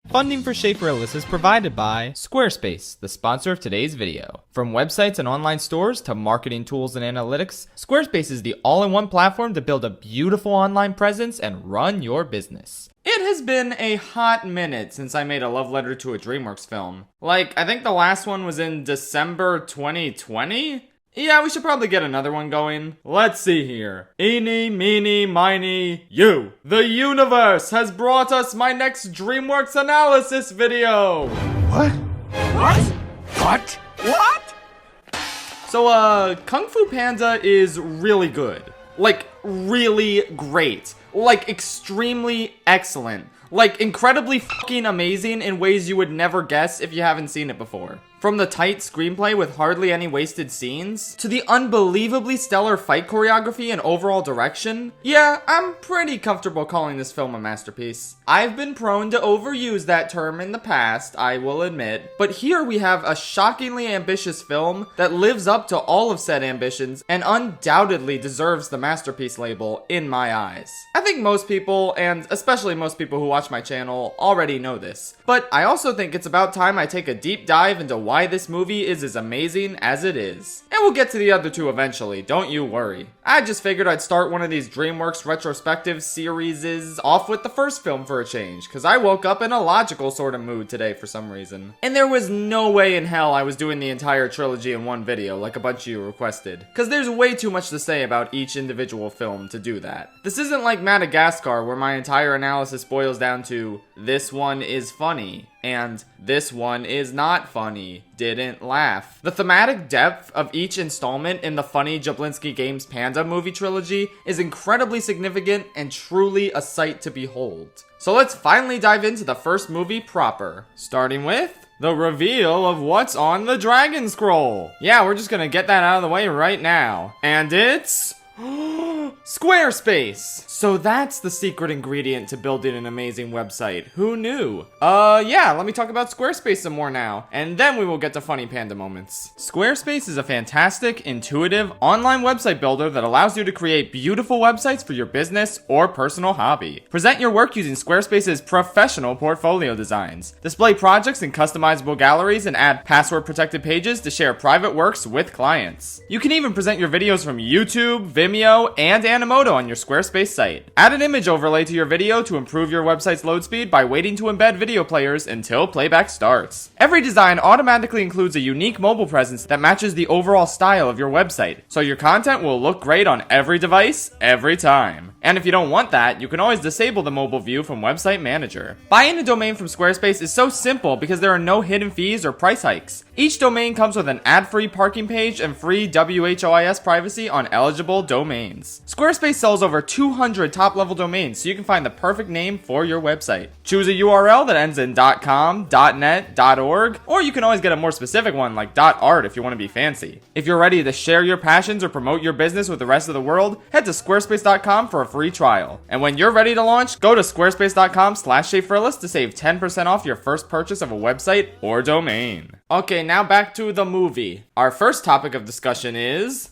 Funding for Schaeferless is provided by Squarespace, the sponsor of today's video. From websites and online stores to marketing tools and analytics, Squarespace is the all-in-one platform to build a beautiful online presence and run your business. It has been a hot minute since I made a love letter to a DreamWorks film. I think the last one was in December 2020? Yeah, we should probably get another one going. Let's see here. Eeny, meeny, miny, you. The universe has brought us my next DreamWorks analysis video. What? So, Kung Fu Panda is really good. Really great. Extremely excellent. Incredibly fucking amazing in ways you would never guess if you haven't seen it before. From the tight screenplay with hardly any wasted scenes, to the unbelievably stellar fight choreography and overall direction, yeah, I'm pretty comfortable calling this film a masterpiece. I've been prone to overuse that term in the past, I will admit, but here we have a shockingly ambitious film that lives up to all of said ambitions and undoubtedly deserves the masterpiece label in my eyes. I think most people, and especially most people who watch my channel, already know this, but I also think it's about time I take a deep dive into why this movie is as amazing as it is. And we'll get to the other two eventually, don't you worry. I just figured I'd start one of these DreamWorks retrospective series off with the first film for a change, cause I woke up in a logical sort of mood today for some reason. And there was no way in hell I was doing the entire trilogy in one video like a bunch of you requested, cause there's way too much to say about each individual film to do that. This isn't like Madagascar where my entire analysis boils down to, this one is funny, and this one is not funny, didn't laugh. The thematic depth of each installment in the funny Jablinski Games Panda movie trilogy is incredibly significant and truly a sight to behold. So let's finally dive into the first movie proper, starting with the reveal of what's on the Dragon Scroll. Yeah, we're just gonna get that out of the way right now. And it's Squarespace! So that's the secret ingredient to building an amazing website. Who knew? Yeah, let me talk about Squarespace some more now, and then we will get to funny panda moments. Squarespace is a fantastic, intuitive, online website builder that allows you to create beautiful websites for your business or personal hobby. Present your work using Squarespace's professional portfolio designs. Display projects in customizable galleries and add password-protected pages to share private works with clients. You can even present your videos from YouTube, Vimeo, and Animoto on your Squarespace site. Add an image overlay to your video to improve your website's load speed by waiting to embed video players until playback starts. Every design automatically includes a unique mobile presence that matches the overall style of your website, so your content will look great on every device, every time. And if you don't want that, you can always disable the mobile view from Website Manager. Buying a domain from Squarespace is so simple because there are no hidden fees or price hikes. Each domain comes with an ad-free parking page and free WHOIS privacy on eligible domains. Squarespace sells over 200 top-level domains, so you can find the perfect name for your website. Choose a URL that ends in .com, .net, .org, or you can always get a more specific one like .art if you want to be fancy. If you're ready to share your passions or promote your business with the rest of the world, head to squarespace.com for a free trial. And when you're ready to launch, go to squarespace.com/Schaeferless to save 10% off your first purchase of a website or domain. Okay, now back to the movie. Our first topic of discussion is...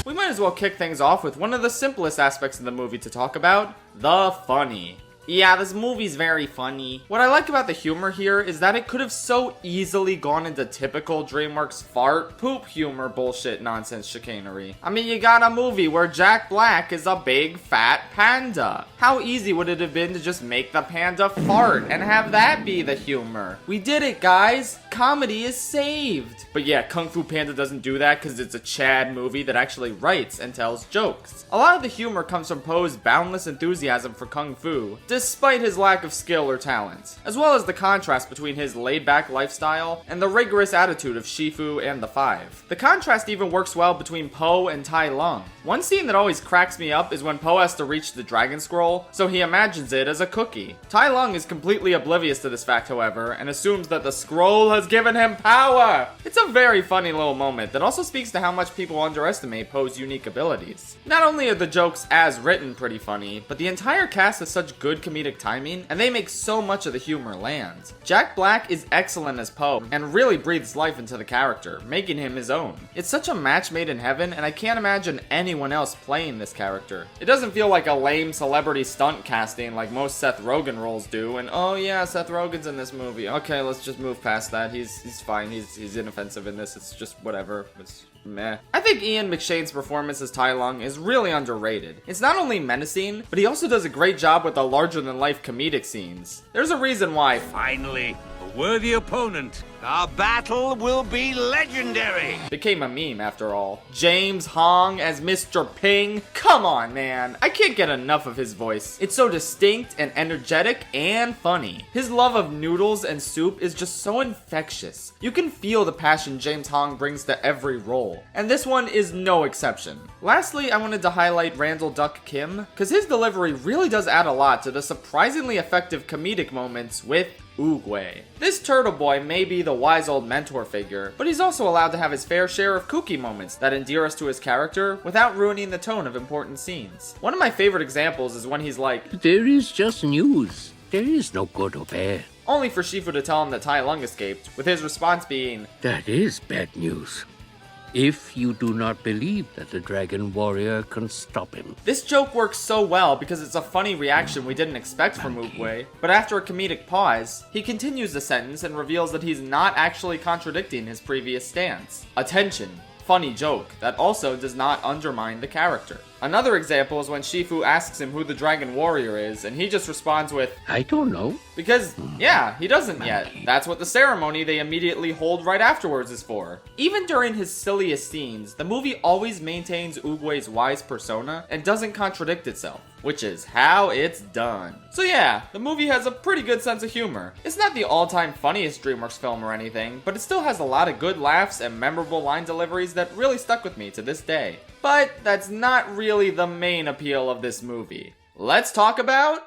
we might as well kick things off with one of the simplest aspects of the movie to talk about, the funny. Yeah, this movie's very funny. What I like about the humor here is that it could have so easily gone into typical DreamWorks fart, poop humor bullshit nonsense chicanery. I mean, you got a movie where Jack Black is a big fat panda. How easy would it have been to just make the panda fart and have that be the humor? We did it, guys. Comedy is saved. But yeah, Kung Fu Panda doesn't do that because it's a Chad movie that actually writes and tells jokes. A lot of the humor comes from Poe's boundless enthusiasm for Kung Fu, despite his lack of skill or talent, as well as the contrast between his laid-back lifestyle and the rigorous attitude of Shifu and the Five. The contrast even works well between Poe and Tai Lung. One scene that always cracks me up is when Poe has to reach the Dragon Scroll, so he imagines it as a cookie. Tai Lung is completely oblivious to this fact, however, and assumes that the scroll has has given him power! It's a very funny little moment that also speaks to how much people underestimate Poe's unique abilities. Not only are the jokes as written pretty funny, but the entire cast has such good comedic timing, and they make so much of the humor land. Jack Black is excellent as Poe, and really breathes life into the character, making him his own. It's such a match made in heaven, and I can't imagine anyone else playing this character. It doesn't feel like a lame celebrity stunt casting like most Seth Rogen roles do, and oh yeah, Seth Rogen's in this movie. Okay, let's just move past that. He's fine. He's inoffensive in this. It's just whatever. It's meh. I think Ian McShane's performance as Tai Lung is really underrated. It's not only menacing, but he also does a great job with the larger-than-life comedic scenes. There's a reason why. Finally, a worthy opponent. Our battle will be legendary. Became a meme after all. James Hong as Mr. Ping. Come on, man. I can't get enough of his voice. It's so distinct and energetic and funny. His love of noodles and soup is just so infectious. You can feel the passion James Hong brings to every role, and this one is no exception. Lastly, I wanted to highlight Randall Duck Kim, because his delivery really does add a lot to the surprisingly effective comedic moments with Oogway. This turtle boy may be the wise old mentor figure, but he's also allowed to have his fair share of kooky moments that endear us to his character without ruining the tone of important scenes. One of my favorite examples is when he's like, "There is just news. There is no good or bad." Only for Shifu to tell him that Tai Lung escaped, with his response being, "That is bad news. If you do not believe that the Dragon Warrior can stop him." This joke works so well because it's a funny reaction we didn't expect from Oogway, but after a comedic pause, he continues the sentence and reveals that he's not actually contradicting his previous stance. Attention, funny joke that also does not undermine the character. Another example is when Shifu asks him who the Dragon Warrior is, and he just responds with, "I don't know." Because, yeah, he doesn't yet. That's what the ceremony they immediately hold right afterwards is for. Even during his silliest scenes, the movie always maintains Oogway's wise persona and doesn't contradict itself, which is how it's done. So yeah, the movie has a pretty good sense of humor. It's not the all-time funniest DreamWorks film or anything, but it still has a lot of good laughs and memorable line deliveries that really stuck with me to this day. But that's not really the main appeal of this movie. Let's talk about...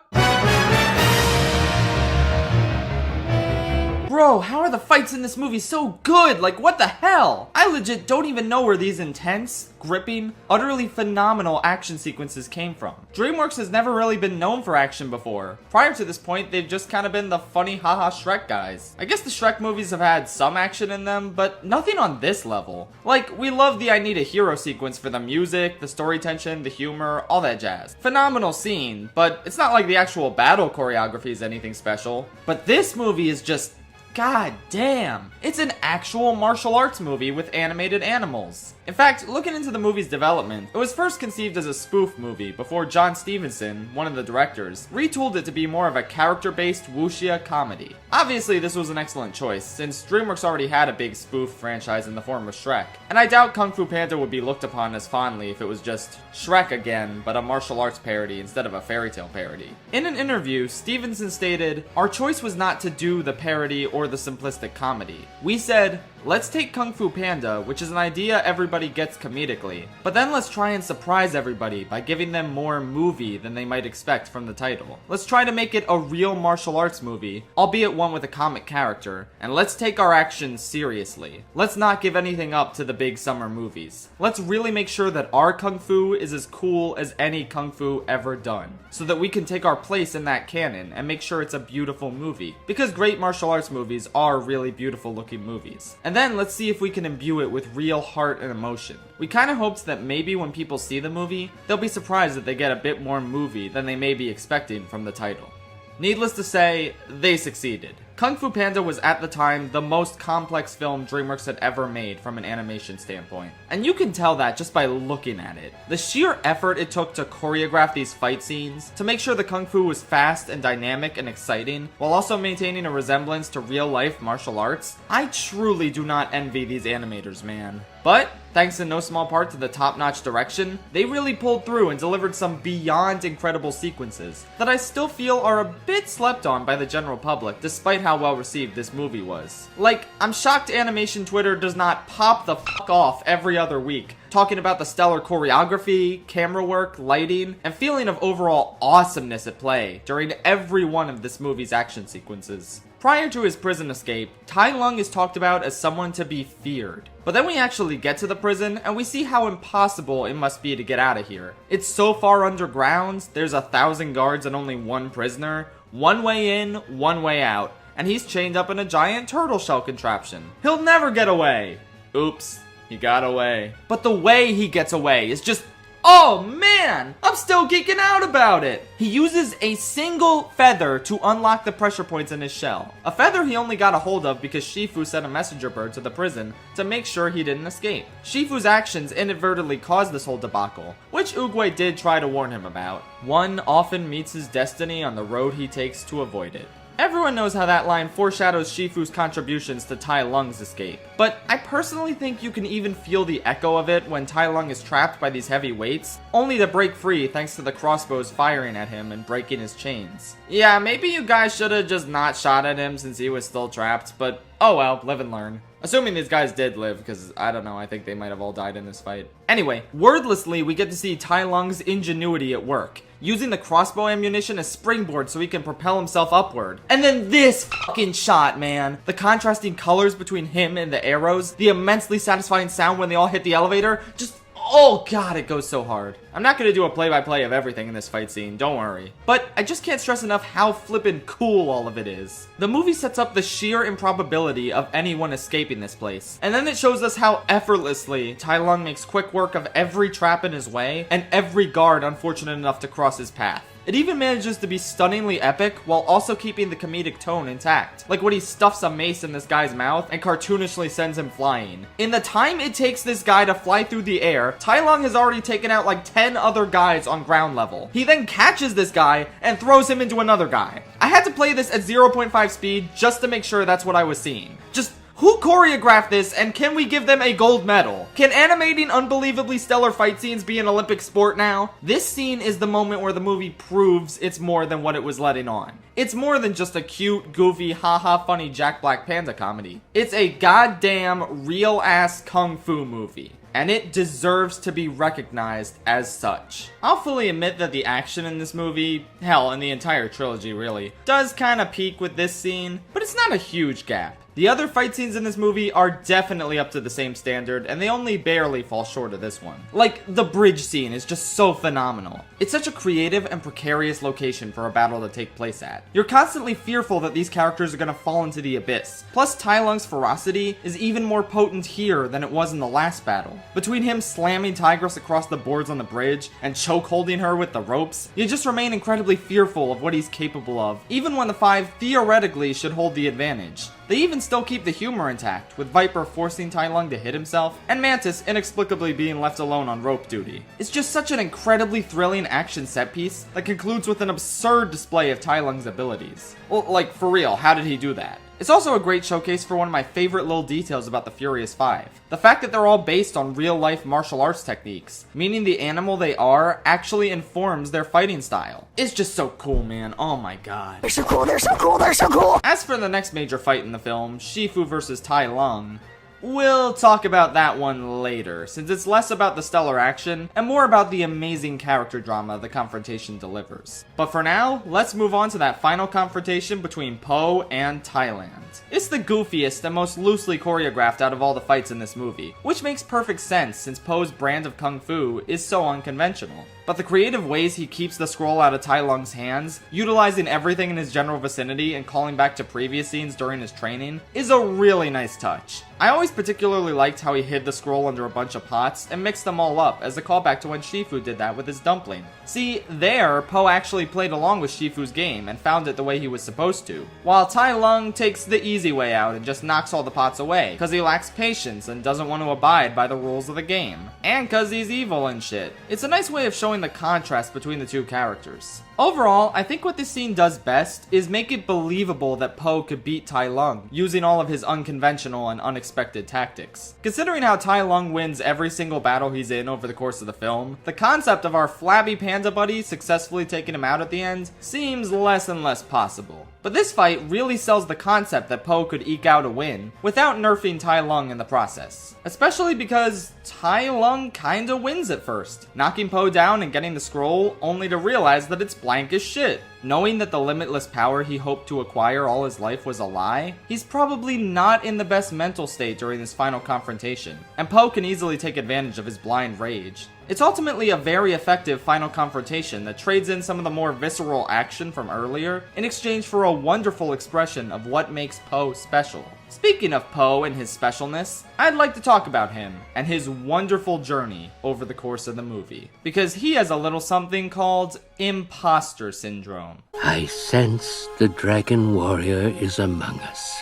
Bro, how are the fights in this movie so good? Like, what the hell? I legit don't even know where these intense, gripping, utterly phenomenal action sequences came from. DreamWorks has never really been known for action before. Prior to this point, they've just kind of been the funny haha Shrek guys. I guess the Shrek movies have had some action in them, but nothing on this level. Like, we love the I Need a Hero sequence for the music, the story tension, the humor, all that jazz. Phenomenal scene, but it's not like the actual battle choreography is anything special. But this movie is just... God damn, it's an actual martial arts movie with animated animals. In fact, looking into the movie's development, it was first conceived as a spoof movie before John Stevenson, one of the directors, retooled it to be more of a character-based wuxia comedy. Obviously, this was an excellent choice, since DreamWorks already had a big spoof franchise in the form of Shrek, and I doubt Kung Fu Panda would be looked upon as fondly if it was just Shrek again, but a martial arts parody instead of a fairy tale parody. In an interview, Stevenson stated, "Our choice was not to do the parody or the simplistic comedy. We said, let's take Kung Fu Panda, which is an idea everybody gets comedically, but then let's try and surprise everybody by giving them more movie than they might expect from the title. Let's try to make it a real martial arts movie, albeit one with a comic character, and let's take our actions seriously. Let's not give anything up to the big summer movies. Let's really make sure that our Kung Fu is as cool as any Kung Fu ever done, so that we can take our place in that canon and make sure it's a beautiful movie, because great martial arts movies are really beautiful looking movies. And then let's see if we can imbue it with real heart and emotion. We kinda hoped that maybe when people see the movie, they'll be surprised that they get a bit more movie than they may be expecting from the title. Needless to say, they succeeded. Kung Fu Panda was at the time the most complex film DreamWorks had ever made from an animation standpoint. And you can tell that just by looking at it. The sheer effort it took to choreograph these fight scenes, to make sure the Kung Fu was fast and dynamic and exciting, while also maintaining a resemblance to real-life martial arts, I truly do not envy these animators, man. But, thanks in no small part to the top-notch direction, they really pulled through and delivered some beyond incredible sequences that I still feel are a bit slept on by the general public, despite how well received this movie was. Like, I'm shocked animation Twitter does not pop the fuck off every other week, talking about the stellar choreography, camera work, lighting, and feeling of overall awesomeness at play during every one of this movie's action sequences. Prior to his prison escape, Tai Lung is talked about as someone to be feared. But then we actually get to the prison, and we see how impossible it must be to get out of here. It's so far underground, there's 1,000 guards and only one prisoner, one way in, one way out, and he's chained up in a giant turtle shell contraption. He'll never get away! Oops, he got away. But the way he gets away is just, oh man! I'm still geeking out about it! He uses a single feather to unlock the pressure points in his shell. A feather he only got a hold of because Shifu sent a messenger bird to the prison to make sure he didn't escape. Shifu's actions inadvertently caused this whole debacle, which Oogway did try to warn him about. One often meets his destiny on the road he takes to avoid it. Everyone knows how that line foreshadows Shifu's contributions to Tai Lung's escape, but I personally think you can even feel the echo of it when Tai Lung is trapped by these heavy weights, only to break free thanks to the crossbows firing at him and breaking his chains. Yeah, maybe you guys should've just not shot at him since he was still trapped, but oh well, live and learn. Assuming these guys did live, because I don't know, I think they might have all died in this fight. Anyway, wordlessly, we get to see Tai Lung's ingenuity at work, using the crossbow ammunition as springboard so he can propel himself upward. And then this fucking shot, man. The contrasting colors between him and the arrows, the immensely satisfying sound when they all hit the elevator, just, oh god, it goes so hard. I'm not gonna do a play-by-play of everything in this fight scene, don't worry. But I just can't stress enough how flippin' cool all of it is. The movie sets up the sheer improbability of anyone escaping this place. And then it shows us how effortlessly Tai Lung makes quick work of every trap in his way, and every guard unfortunate enough to cross his path. It even manages to be stunningly epic while also keeping the comedic tone intact. Like when he stuffs a mace in this guy's mouth and cartoonishly sends him flying. In the time it takes this guy to fly through the air, Tai Lung has already taken out like 10 other guys on ground level. He then catches this guy and throws him into another guy. I had to play this at 0.5 speed just to make sure that's what I was seeing. Just, who choreographed this, and can we give them a gold medal? Can animating unbelievably stellar fight scenes be an Olympic sport now? This scene is the moment where the movie proves it's more than what it was letting on. It's more than just a cute, goofy, haha funny Jack Black Panda comedy. It's a goddamn real-ass kung fu movie. And it deserves to be recognized as such. I'll fully admit that the action in this movie, hell, in the entire trilogy really, does kinda peak with this scene, but it's not a huge gap. The other fight scenes in this movie are definitely up to the same standard, and they only barely fall short of this one. Like, the bridge scene is just so phenomenal. It's such a creative and precarious location for a battle to take place at. You're constantly fearful that these characters are gonna fall into the abyss. Plus, Tai Lung's ferocity is even more potent here than it was in the last battle. Between him slamming Tigress across the boards on the bridge and chokeholding her with the ropes, you just remain incredibly fearful of what he's capable of, even when the five theoretically should hold the advantage. They even still keep the humor intact, with Viper forcing Tai Lung to hit himself, and Mantis inexplicably being left alone on rope duty. It's just such an incredibly thrilling action set piece that concludes with an absurd display of Tai Lung's abilities. Well, like, for real, how did he do that? It's also a great showcase for one of my favorite little details about the Furious Five. The fact that they're all based on real-life martial arts techniques, meaning the animal they are actually informs their fighting style. It's just so cool, man. Oh my god. They're so cool, they're so cool, they're so cool! As for the next major fight in the film, Shifu versus Tai Lung, we'll talk about that one later, since it's less about the stellar action and more about the amazing character drama the confrontation delivers. But for now, let's move on to that final confrontation between Po and Thailand. It's the goofiest and most loosely choreographed out of all the fights in this movie, which makes perfect sense since Po's brand of kung fu is so unconventional. But the creative ways he keeps the scroll out of Tai Lung's hands, utilizing everything in his general vicinity and calling back to previous scenes during his training, is a really nice touch. I always particularly liked how he hid the scroll under a bunch of pots and mixed them all up as a callback to when Shifu did that with his dumpling. See, there, Po actually played along with Shifu's game and found it the way he was supposed to, while Tai Lung takes the easy way out and just knocks all the pots away, cause he lacks patience and doesn't want to abide by the rules of the game. And cause he's evil and shit. It's a nice way of showing the contrast between the two characters. Overall, I think what this scene does best is make it believable that Po could beat Tai Lung, using all of his unconventional and unexpected tactics. Considering how Tai Lung wins every single battle he's in over the course of the film, the concept of our flabby panda buddy successfully taking him out at the end seems less and less possible. But this fight really sells the concept that Po could eke out a win without nerfing Tai Lung in the process. Especially because Tai Lung kinda wins at first, knocking Po down and getting the scroll only to realize that it's blank as shit. Knowing that the limitless power he hoped to acquire all his life was a lie, he's probably not in the best mental state during this final confrontation, and Po can easily take advantage of his blind rage. It's ultimately a very effective final confrontation that trades in some of the more visceral action from earlier in exchange for a wonderful expression of what makes Po special. Speaking of Po and his specialness, I'd like to talk about him and his wonderful journey over the course of the movie, because he has a little something called imposter syndrome. I sense the dragon warrior is among us.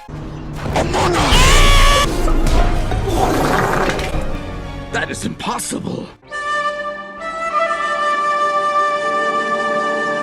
That is impossible.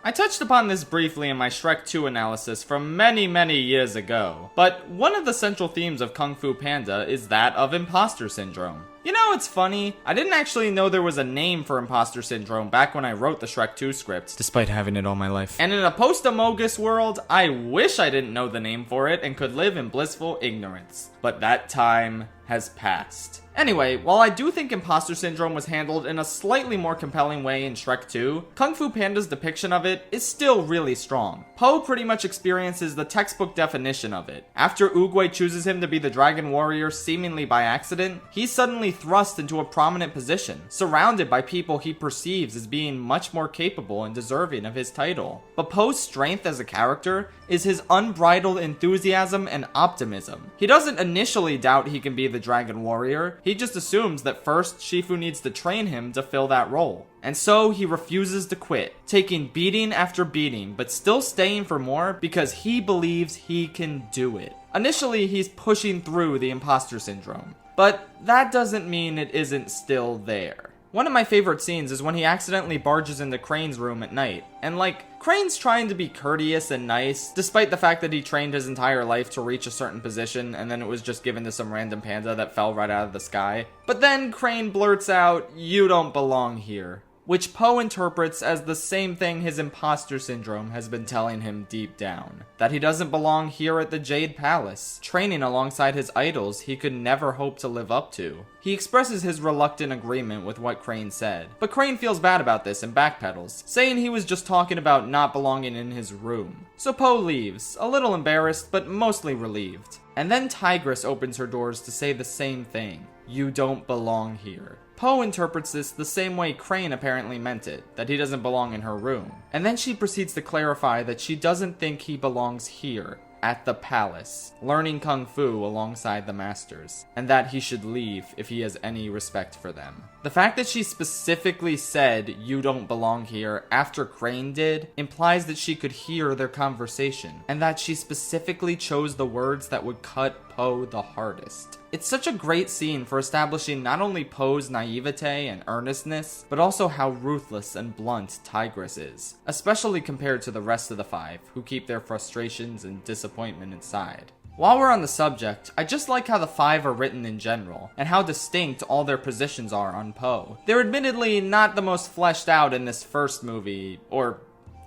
I touched upon this briefly in my Shrek 2 analysis from many years ago, but one of the central themes of Kung Fu Panda is that of imposter syndrome. You know, it's funny, I didn't actually know there was a name for imposter syndrome back when I wrote the Shrek 2 script, despite having it all my life. And in a post-Amogus world, I wish I didn't know the name for it and could live in blissful ignorance. But that time has passed. Anyway, while I do think imposter syndrome was handled in a slightly more compelling way in Shrek 2, Kung Fu Panda's depiction of it is still really strong. Po pretty much experiences the textbook definition of it. After Oogway chooses him to be the Dragon Warrior seemingly by accident, he's suddenly thrust into a prominent position, surrounded by people he perceives as being much more capable and deserving of his title. But Po's strength as a character is his unbridled enthusiasm and optimism. He doesn't initially doubt he can be the Dragon Warrior, he just assumes that first Shifu needs to train him to fill that role. And so he refuses to quit, taking beating after beating, but still staying for more because he believes he can do it. Initially, he's pushing through the imposter syndrome, but that doesn't mean it isn't still there. One of my favorite scenes is when he accidentally barges into Crane's room at night, and Crane's trying to be courteous and nice, despite the fact that he trained his entire life to reach a certain position, and then it was just given to some random panda that fell right out of the sky. But then Crane blurts out, "You don't belong here," which Po interprets as the same thing his imposter syndrome has been telling him deep down. That he doesn't belong here at the Jade Palace, training alongside his idols he could never hope to live up to. He expresses his reluctant agreement with what Crane said, but Crane feels bad about this and backpedals, saying he was just talking about not belonging in his room. So Po leaves, a little embarrassed but mostly relieved. And then Tigress opens her doors to say the same thing. "You don't belong here." Po interprets this the same way Crane apparently meant it, that he doesn't belong in her room. And then she proceeds to clarify that she doesn't think he belongs here, at the palace, learning Kung Fu alongside the masters, and that he should leave if he has any respect for them. The fact that she specifically said, "You don't belong here," after Crane did, implies that she could hear their conversation, and that she specifically chose the words that would cut Po the hardest. It's such a great scene for establishing not only Po's naivete and earnestness, but also how ruthless and blunt Tigress is, especially compared to the rest of the five, who keep their frustrations and disappointment inside. While we're on the subject, I just like how the five are written in general, and how distinct all their positions are on Po. They're admittedly not the most fleshed out in this first movie, or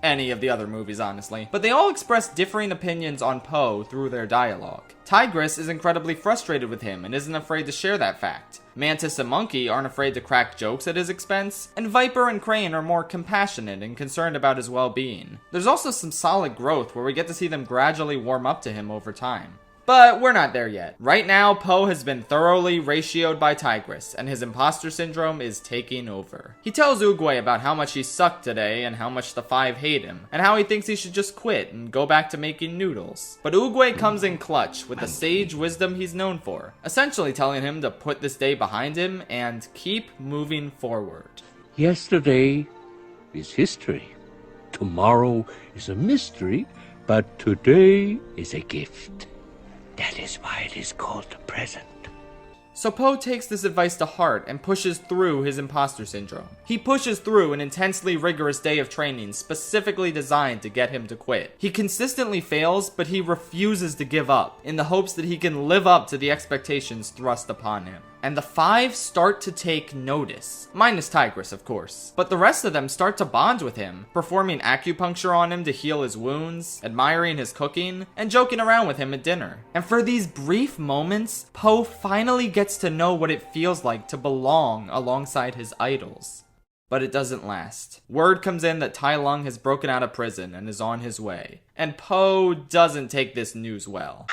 any of the other movies honestly, but they all express differing opinions on Po through their dialogue. Tigress is incredibly frustrated with him and isn't afraid to share that fact. Mantis and Monkey aren't afraid to crack jokes at his expense, and Viper and Crane are more compassionate and concerned about his well-being. There's also some solid growth where we get to see them gradually warm up to him over time. But we're not there yet. Right now, Po has been thoroughly ratioed by Tigress, and his imposter syndrome is taking over. He tells Oogway about how much he sucked today and how much the five hate him, and how he thinks he should just quit and go back to making noodles. But Oogway comes in clutch with the sage wisdom he's known for, essentially telling him to put this day behind him and keep moving forward. Yesterday is history. Tomorrow is a mystery, but today is a gift. That is why it is called the present. So Po takes this advice to heart and pushes through his imposter syndrome. He pushes through an intensely rigorous day of training specifically designed to get him to quit. He consistently fails, but he refuses to give up, in the hopes that he can live up to the expectations thrust upon him. And the five start to take notice. Minus Tigress, of course. But the rest of them start to bond with him, performing acupuncture on him to heal his wounds, admiring his cooking, and joking around with him at dinner. And for these brief moments, Po finally gets to know what it feels like to belong alongside his idols. But it doesn't last. Word comes in that Tai Lung has broken out of prison and is on his way. And Po doesn't take this news well.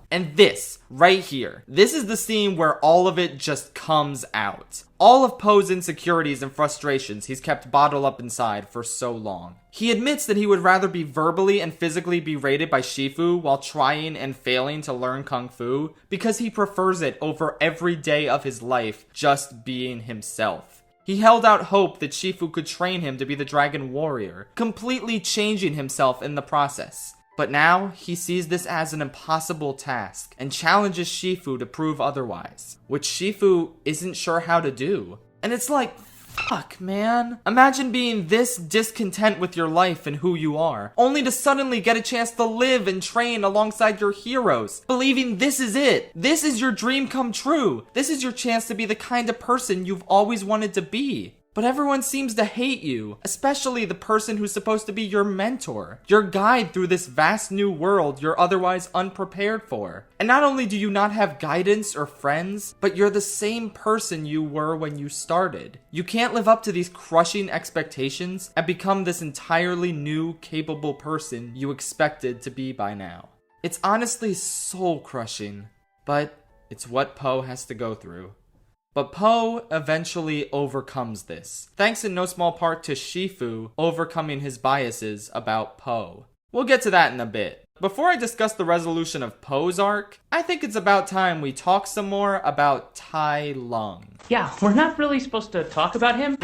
And this, right here, this is the scene where all of it just comes out. All of Po's insecurities and frustrations he's kept bottled up inside for so long. He admits that he would rather be verbally and physically berated by Shifu while trying and failing to learn Kung Fu because he prefers it over every day of his life just being himself. He held out hope that Shifu could train him to be the Dragon Warrior, completely changing himself in the process. But now, he sees this as an impossible task, and challenges Shifu to prove otherwise, which Shifu isn't sure how to do. And it's like, fuck, man. Imagine being this discontent with your life and who you are, only to suddenly get a chance to live and train alongside your heroes, believing this is it. This is your dream come true. This is your chance to be the kind of person you've always wanted to be. But everyone seems to hate you, especially the person who's supposed to be your mentor, your guide through this vast new world you're otherwise unprepared for. And not only do you not have guidance or friends, but you're the same person you were when you started. You can't live up to these crushing expectations and become this entirely new, capable person you expected to be by now. It's honestly soul-crushing, but it's what Po has to go through. But Po eventually overcomes this, thanks in no small part to Shifu overcoming his biases about Po. We'll get to that in a bit. Before I discuss the resolution of Po's arc, I think it's about time we talk some more about Tai Lung. Yeah, we're not really supposed to talk about him.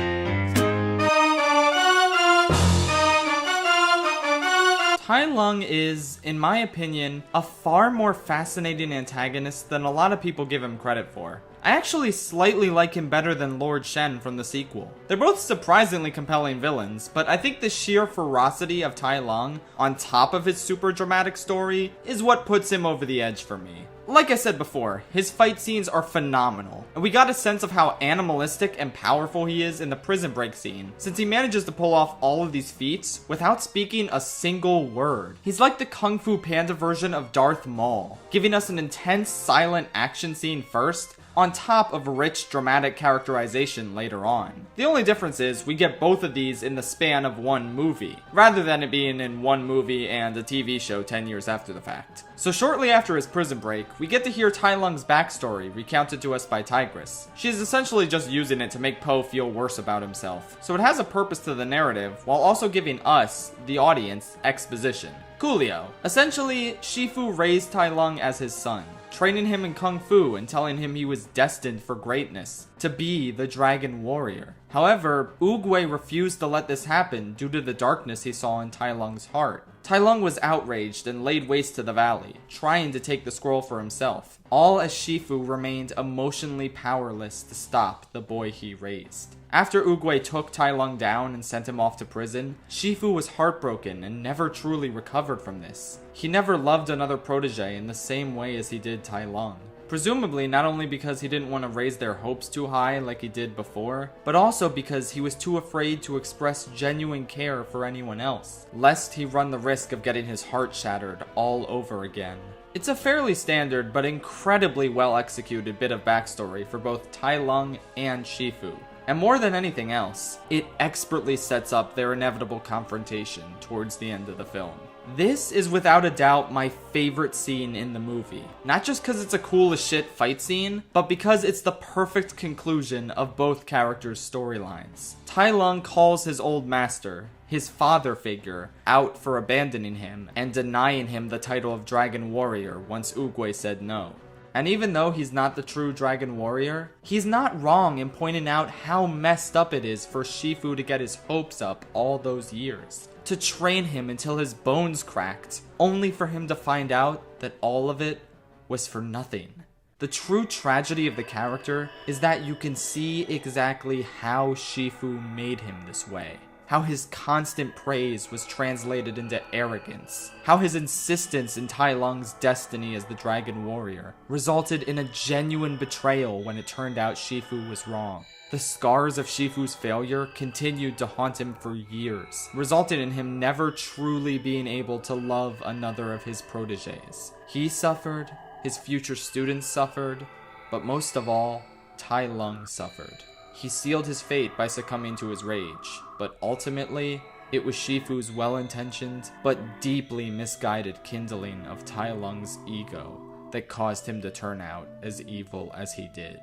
Tai Lung is, in my opinion, a far more fascinating antagonist than a lot of people give him credit for. I actually slightly like him better than Lord Shen from the sequel. They're both surprisingly compelling villains, but I think the sheer ferocity of Tai Lung, on top of his super dramatic story, is what puts him over the edge for me. Like I said before, his fight scenes are phenomenal, and we got a sense of how animalistic and powerful he is in the prison break scene, since he manages to pull off all of these feats without speaking a single word. He's like the Kung Fu Panda version of Darth Maul, giving us an intense, silent action scene first, on top of rich, dramatic characterization later on. The only difference is we get both of these in the span of one movie, rather than it being in one movie and a TV show 10 years after the fact. So shortly after his prison break, we get to hear Tai Lung's backstory recounted to us by Tigress. She's essentially just using it to make Po feel worse about himself, so it has a purpose to the narrative, while also giving us, the audience, exposition. Coolio. Essentially, Shifu raised Tai Lung as his son, training him in Kung Fu and telling him he was destined for greatness, to be the Dragon Warrior. However, Oogway refused to let this happen due to the darkness he saw in Tai Lung's heart. Tai Lung was outraged and laid waste to the valley, trying to take the scroll for himself, all as Shifu remained emotionally powerless to stop the boy he raised. After Oogway took Tai Lung down and sent him off to prison, Shifu was heartbroken and never truly recovered from this. He never loved another protege in the same way as he did Tai Lung. Presumably not only because he didn't want to raise their hopes too high like he did before, but also because he was too afraid to express genuine care for anyone else, lest he run the risk of getting his heart shattered all over again. It's a fairly standard but incredibly well executed bit of backstory for both Tai Lung and Shifu. And more than anything else, it expertly sets up their inevitable confrontation towards the end of the film. This is without a doubt my favorite scene in the movie. Not just because it's a cool as shit fight scene, but because it's the perfect conclusion of both characters' storylines. Tai Lung calls his old master, his father figure, out for abandoning him and denying him the title of Dragon Warrior once Oogway said no. And even though he's not the true Dragon Warrior, he's not wrong in pointing out how messed up it is for Shifu to get his hopes up all those years. To train him until his bones cracked, only for him to find out that all of it was for nothing. The true tragedy of the character is that you can see exactly how Shifu made him this way. How his constant praise was translated into arrogance. How his insistence in Tai Lung's destiny as the Dragon Warrior resulted in a genuine betrayal when it turned out Shifu was wrong. The scars of Shifu's failure continued to haunt him for years, resulting in him never truly being able to love another of his proteges. He suffered, his future students suffered, but most of all, Tai Lung suffered. He sealed his fate by succumbing to his rage, but ultimately, it was Shifu's well-intentioned but deeply misguided kindling of Tai Lung's ego that caused him to turn out as evil as he did.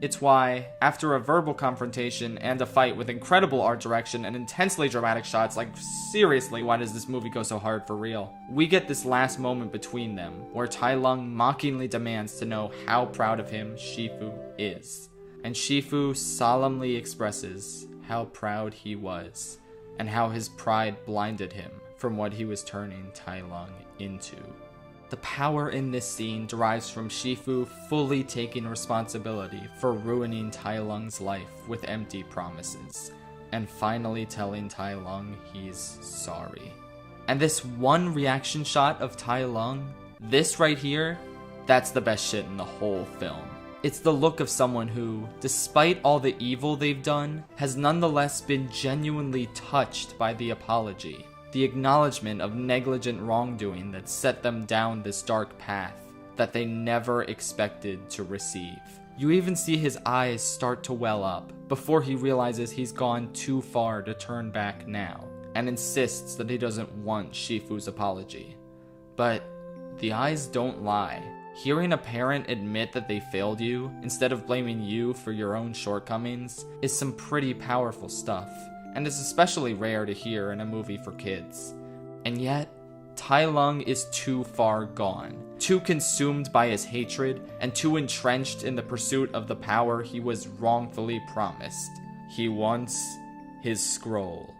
It's why, after a verbal confrontation and a fight with incredible art direction and intensely dramatic shots, like seriously, why does this movie go so hard for real? We get this last moment between them, where Tai Lung mockingly demands to know how proud of him Shifu is. And Shifu solemnly expresses how proud he was, and how his pride blinded him from what he was turning Tai Lung into. The power in this scene derives from Shifu fully taking responsibility for ruining Tai Lung's life with empty promises, and finally telling Tai Lung he's sorry. And this one reaction shot of Tai Lung, this right here, that's the best shit in the whole film. It's the look of someone who, despite all the evil they've done, has nonetheless been genuinely touched by the apology. The acknowledgement of negligent wrongdoing that set them down this dark path that they never expected to receive. You even see his eyes start to well up before he realizes he's gone too far to turn back now, and insists that he doesn't want Shifu's apology. But the eyes don't lie. Hearing a parent admit that they failed you instead of blaming you for your own shortcomings is some pretty powerful stuff, and is especially rare to hear in a movie for kids. And yet, Tai Lung is too far gone, too consumed by his hatred, and too entrenched in the pursuit of the power he was wrongfully promised. He wants his scroll.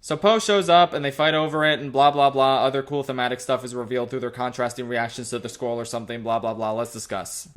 So Po shows up and they fight over it and blah blah blah, other cool thematic stuff is revealed through their contrasting reactions to the scroll or something, blah blah blah, let's discuss.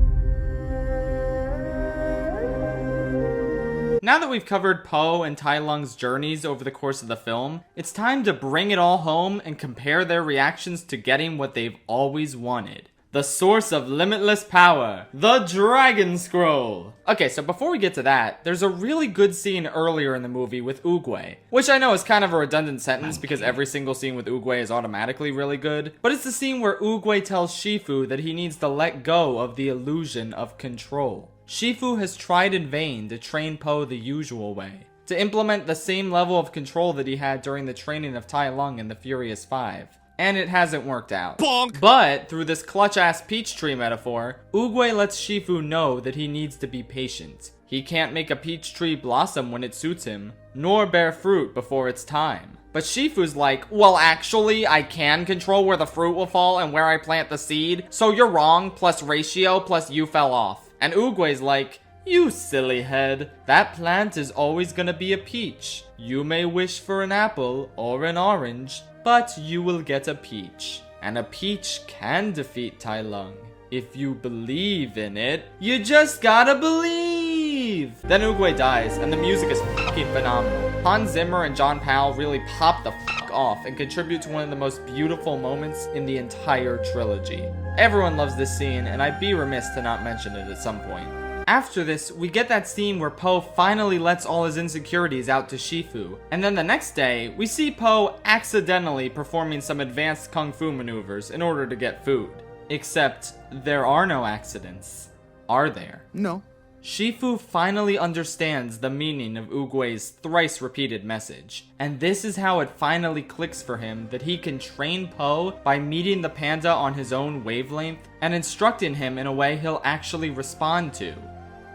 Now that we've covered Po and Tai Lung's journeys over the course of the film, it's time to bring it all home and compare their reactions to getting what they've always wanted. The source of limitless power, the Dragon Scroll. Okay, so before we get to that, there's a really good scene earlier in the movie with Oogway, which I know is kind of a redundant sentence because every single scene with Oogway is automatically really good, but it's the scene where Oogway tells Shifu that he needs to let go of the illusion of control. Shifu has tried in vain to train Po the usual way, to implement the same level of control that he had during the training of Tai Lung in the Furious 5. And it hasn't worked out. Bonk! But, through this clutch-ass peach tree metaphor, Oogway lets Shifu know that he needs to be patient. He can't make a peach tree blossom when it suits him, nor bear fruit before it's time. But Shifu's like, well actually, I can control where the fruit will fall and where I plant the seed, so you're wrong, plus ratio, plus you fell off. And Oogway's like, you silly head, that plant is always gonna be a peach. You may wish for an apple or an orange, but you will get a peach. And a peach can defeat Tai Lung. If you believe in it, you just gotta believe! Then Oogway dies, and the music is fucking phenomenal. Hans Zimmer and John Powell really pop the fuck off and contribute to one of the most beautiful moments in the entire trilogy. Everyone loves this scene, and I'd be remiss to not mention it at some point. After this, we get that scene where Po finally lets all his insecurities out to Shifu, and then the next day, we see Po accidentally performing some advanced kung fu maneuvers in order to get food. Except, there are no accidents. Are there? No. Shifu finally understands the meaning of Oogway's thrice-repeated message, and this is how it finally clicks for him that he can train Po by meeting the panda on his own wavelength and instructing him in a way he'll actually respond to.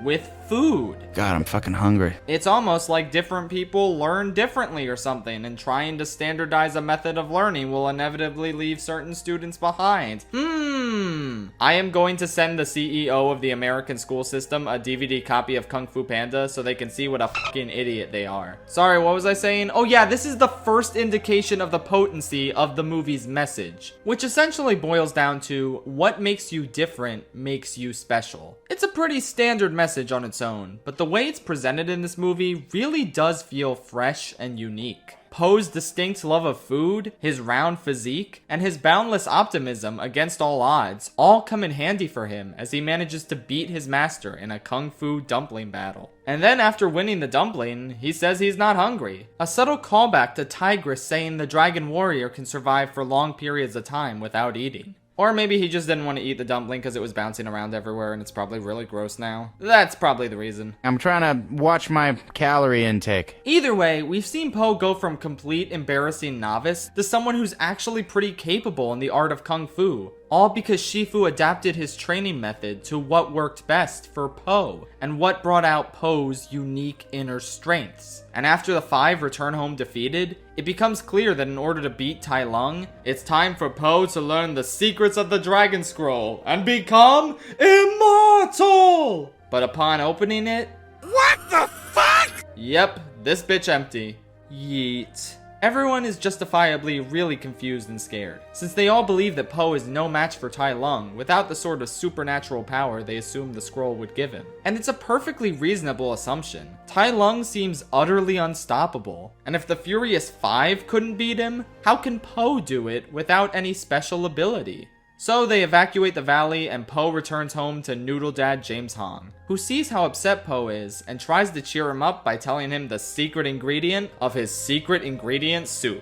With food. God, I'm fucking hungry. It's almost like different people learn differently or something, and trying to standardize a method of learning will inevitably leave certain students behind. I am going to send the CEO of the American school system a DVD copy of Kung Fu Panda so they can see what a fucking idiot they are. Sorry, what was I saying? Oh yeah, this is the first indication of the potency of the movie's message, which essentially boils down to what makes you different makes you special. It's a pretty standard message on its own, but the way it's presented in this movie really does feel fresh and unique. Poe's distinct love of food, his round physique, and his boundless optimism against all odds all come in handy for him as he manages to beat his master in a kung fu dumpling battle. And then after winning the dumpling, he says he's not hungry. A subtle callback to Tigress saying the dragon warrior can survive for long periods of time without eating. Or maybe he just didn't want to eat the dumpling because it was bouncing around everywhere and it's probably really gross now. That's probably the reason. I'm trying to watch my calorie intake. Either way, we've seen Po go from complete embarrassing novice to someone who's actually pretty capable in the art of Kung Fu. All because Shifu adapted his training method to what worked best for Po, and what brought out Po's unique inner strengths. And after the 5 return home defeated, it becomes clear that in order to beat Tai Lung, it's time for Po to learn the secrets of the Dragon Scroll and become immortal! But upon opening it... What the fuck? Yep, this bitch empty. Yeet. Everyone is justifiably really confused and scared, since they all believe that Po is no match for Tai Lung without the sort of supernatural power they assumed the scroll would give him. And it's a perfectly reasonable assumption. Tai Lung seems utterly unstoppable, and if the Furious 5 couldn't beat him, how can Po do it without any special ability? So they evacuate the valley and Po returns home to Noodle Dad James Hong, who sees how upset Po is and tries to cheer him up by telling him the secret ingredient of his secret ingredient soup.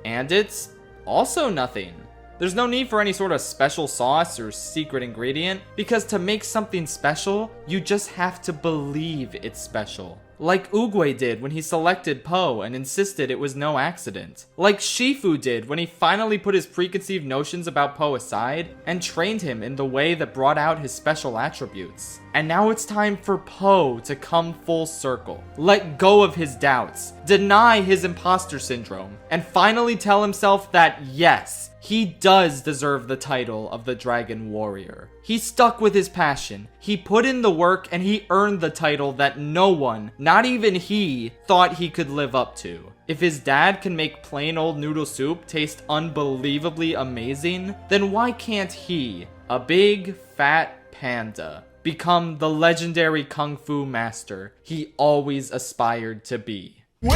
And it's also nothing. There's no need for any sort of special sauce or secret ingredient, because to make something special, you just have to believe it's special. Like Oogway did when he selected Po and insisted it was no accident. Like Shifu did when he finally put his preconceived notions about Po aside and trained him in the way that brought out his special attributes. And now it's time for Po to come full circle, let go of his doubts, deny his imposter syndrome, and finally tell himself that yes, he does deserve the title of the Dragon Warrior. He stuck with his passion, he put in the work, and he earned the title that no one, not even he, thought he could live up to. If his dad can make plain old noodle soup taste unbelievably amazing, then why can't he, a big, fat panda, become the legendary Kung Fu master he always aspired to be? Wait,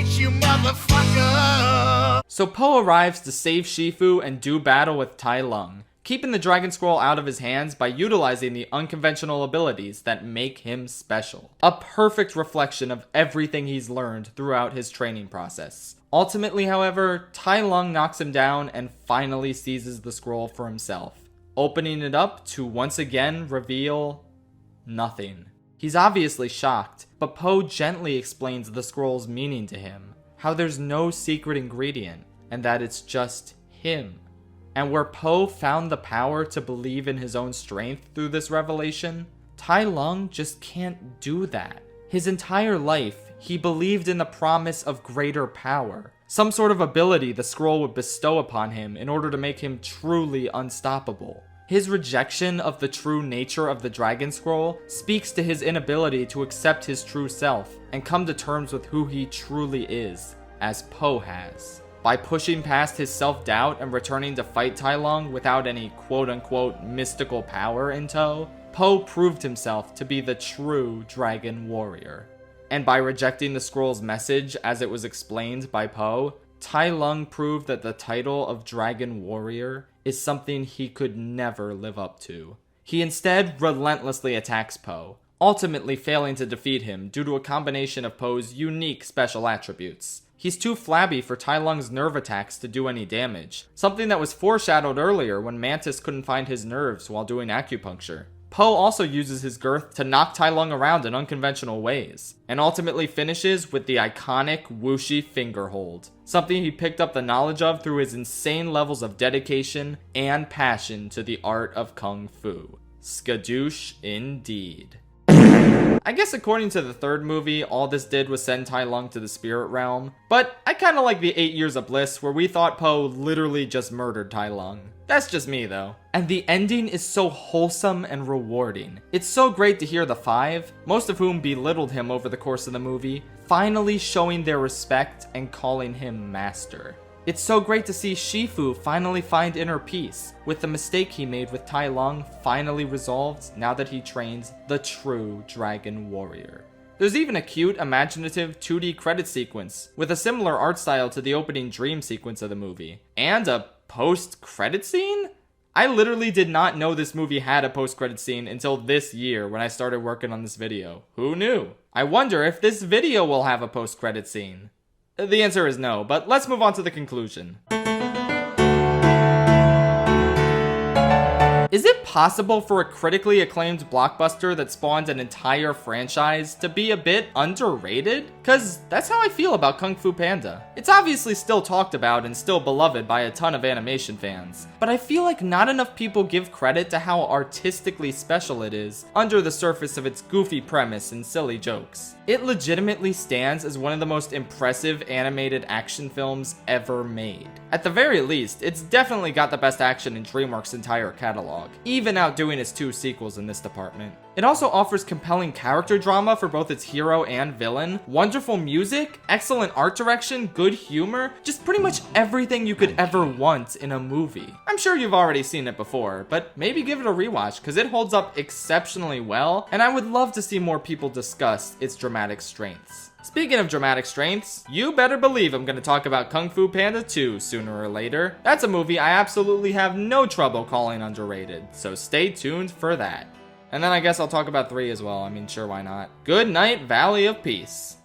you motherfucker! So Po arrives to save Shifu and do battle with Tai Lung, keeping the Dragon Scroll out of his hands by utilizing the unconventional abilities that make him special. A perfect reflection of everything he's learned throughout his training process. Ultimately, however, Tai Lung knocks him down and finally seizes the scroll for himself, opening it up to once again reveal nothing. He's obviously shocked, but Po gently explains the scroll's meaning to him, how there's no secret ingredient, and that it's just him. And where Po found the power to believe in his own strength through this revelation, Tai Lung just can't do that. His entire life, he believed in the promise of greater power, some sort of ability the scroll would bestow upon him in order to make him truly unstoppable. His rejection of the true nature of the Dragon Scroll speaks to his inability to accept his true self and come to terms with who he truly is, as Po has. By pushing past his self-doubt and returning to fight Tai Lung without any quote-unquote mystical power in tow, Po proved himself to be the true Dragon Warrior. And by rejecting the scroll's message as it was explained by Po, Tai Lung proved that the title of Dragon Warrior is something he could never live up to. He instead relentlessly attacks Po, ultimately failing to defeat him due to a combination of Po's unique special attributes. He's too flabby for Tai Lung's nerve attacks to do any damage, something that was foreshadowed earlier when Mantis couldn't find his nerves while doing acupuncture. Po also uses his girth to knock Tai Lung around in unconventional ways, and ultimately finishes with the iconic whooshy finger hold, something he picked up the knowledge of through his insane levels of dedication and passion to the art of Kung Fu. Skadoosh indeed. I guess according to the third movie, all this did was send Tai Lung to the spirit realm, but I kinda like the 8 Years of Bliss where we thought Po literally just murdered Tai Lung. That's just me though. And the ending is so wholesome and rewarding. It's so great to hear the 5, most of whom belittled him over the course of the movie, finally showing their respect and calling him master. It's so great to see Shifu finally find inner peace, with the mistake he made with Tai Lung finally resolved now that he trains the true Dragon Warrior. There's even a cute, imaginative 2D credit sequence, with a similar art style to the opening dream sequence of the movie. And a post-credit scene? I literally did not know this movie had a post-credit scene until this year when I started working on this video. Who knew? I wonder if this video will have a post-credit scene. The answer is no, but let's move on to the conclusion. Is it possible for a critically acclaimed blockbuster that spawned an entire franchise to be a bit underrated? Cause that's how I feel about Kung Fu Panda. It's obviously still talked about and still beloved by a ton of animation fans, but I feel like not enough people give credit to how artistically special it is under the surface of its goofy premise and silly jokes. It legitimately stands as one of the most impressive animated action films ever made. At the very least, it's definitely got the best action in DreamWorks' entire catalog, even outdoing its 2 sequels in this department. It also offers compelling character drama for both its hero and villain, wonderful music, excellent art direction, good humor, just pretty much everything you could ever want in a movie. I'm sure you've already seen it before, but maybe give it a rewatch because it holds up exceptionally well, and I would love to see more people discuss its dramatic strengths. Speaking of dramatic strengths, you better believe I'm going to talk about Kung Fu Panda 2 sooner or later. That's a movie I absolutely have no trouble calling underrated, so stay tuned for that. And then I guess I'll talk about 3 as well. I mean, sure, why not? Good night, Valley of Peace.